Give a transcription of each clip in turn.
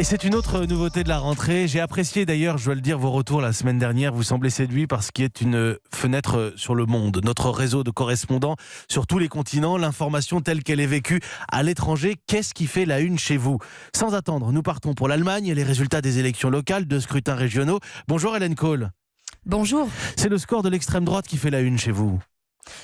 Et c'est une autre nouveauté de la rentrée. J'ai apprécié d'ailleurs, je dois le dire, vos retours la semaine dernière. Vous semblez séduit par ce qui est une fenêtre sur le monde. Notre réseau de correspondants sur tous les continents, l'information telle qu'elle est vécue à l'étranger. Qu'est-ce qui fait la une chez vous ? Sans attendre, nous partons pour l'Allemagne et les résultats des élections locales, de scrutins régionaux. Bonjour Hélène Kohl. Bonjour. C'est le score de l'extrême droite qui fait la une chez vous.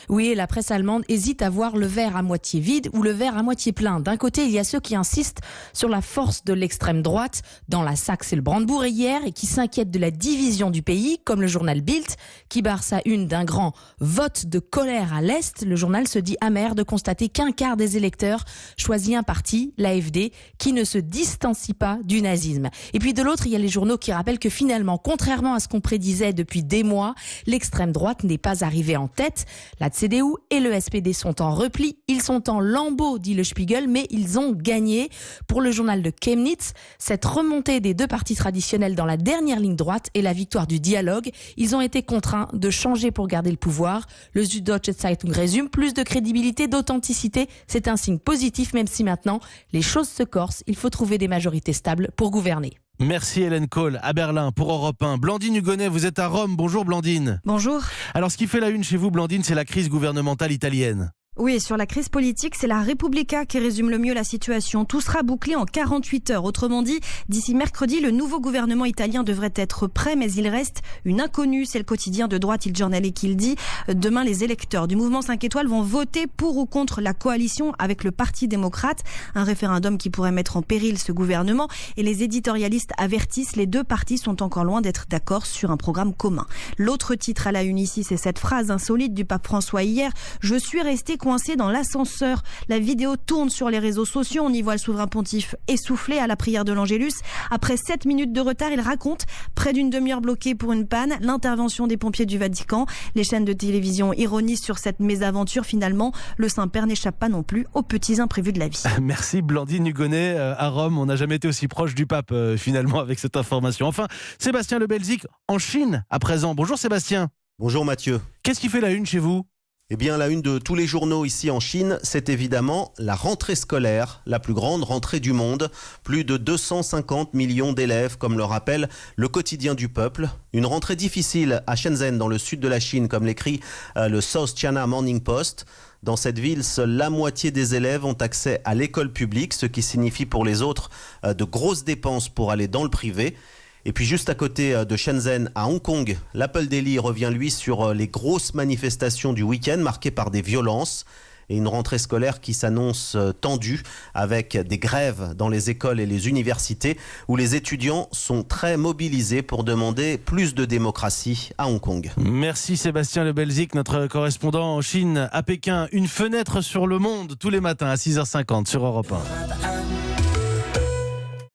Oui, la presse allemande hésite à voir le verre à moitié vide ou le verre à moitié plein. D'un côté, il y a ceux qui insistent sur la force de l'extrême droite dans la Saxe et le Brandebourg hier et qui s'inquiètent de la division du pays, comme le journal Bild, qui barre sa une d'un grand vote de colère à l'Est. Le journal se dit amer de constater qu'un quart des électeurs choisit un parti, l'AfD, qui ne se distancie pas du nazisme. Et puis de l'autre, il y a les journaux qui rappellent que finalement, contrairement à ce qu'on prédisait depuis des mois, l'extrême droite n'est pas arrivée en tête. La CDU et le SPD sont en repli. Ils sont en lambeaux, dit le Spiegel, mais ils ont gagné. Pour le journal de Chemnitz, cette remontée des deux partis traditionnels dans la dernière ligne droite et la victoire du dialogue, ils ont été contraints de changer pour garder le pouvoir. Le Süddeutsche Zeitung résume, plus de crédibilité, d'authenticité, c'est un signe positif, même si maintenant les choses se corsent. Il faut trouver des majorités stables pour gouverner. Merci Hélène Kohl, à Berlin pour Europe 1. Blandine Hugonnet, vous êtes à Rome. Bonjour Blandine. Bonjour. Alors ce qui fait la une chez vous Blandine, c'est la crise gouvernementale italienne. Oui, sur la crise politique, c'est la Repubblica qui résume le mieux la situation. Tout sera bouclé en 48 heures. Autrement dit, d'ici mercredi, le nouveau gouvernement italien devrait être prêt, mais il reste une inconnue. C'est le quotidien de droite, Il Giornale, qui le dit. Demain, les électeurs du mouvement 5 étoiles vont voter pour ou contre la coalition avec le Parti démocrate. Un référendum qui pourrait mettre en péril ce gouvernement. Et les éditorialistes avertissent, les deux partis sont encore loin d'être d'accord sur un programme commun. L'autre titre à la une ici, c'est cette phrase insolite du pape François hier. Je suis resté coincé dans l'ascenseur. La vidéo tourne sur les réseaux sociaux. On y voit le souverain pontife essoufflé à la prière de l'Angélus. Après 7 minutes de retard, il raconte près d'une demi-heure bloquée pour une panne, l'intervention des pompiers du Vatican. Les chaînes de télévision ironisent sur cette mésaventure. Finalement, le Saint-Père n'échappe pas non plus aux petits imprévus de la vie. Merci Blandine Hugonnet. À Rome, on n'a jamais été aussi proche du pape finalement avec cette information. Enfin, Sébastien Le Belzic en Chine à présent. Bonjour Sébastien. Bonjour Mathieu. Qu'est-ce qui fait la une chez vous ? Eh bien, la une de tous les journaux ici en Chine, c'est évidemment la rentrée scolaire, la plus grande rentrée du monde. Plus de 250 millions d'élèves, comme le rappelle le quotidien du peuple. Une rentrée difficile à Shenzhen, dans le sud de la Chine, comme l'écrit le South China Morning Post. Dans cette ville, seule la moitié des élèves ont accès à l'école publique, ce qui signifie pour les autres de grosses dépenses pour aller dans le privé. Et puis juste à côté de Shenzhen, à Hong Kong, l'Apple Daily revient lui sur les grosses manifestations du week-end marquées par des violences et une rentrée scolaire qui s'annonce tendue avec des grèves dans les écoles et les universités où les étudiants sont très mobilisés pour demander plus de démocratie à Hong Kong. Merci Sébastien Le Belzic, notre correspondant en Chine à Pékin. Une fenêtre sur le monde tous les matins à 6h50 sur Europe 1.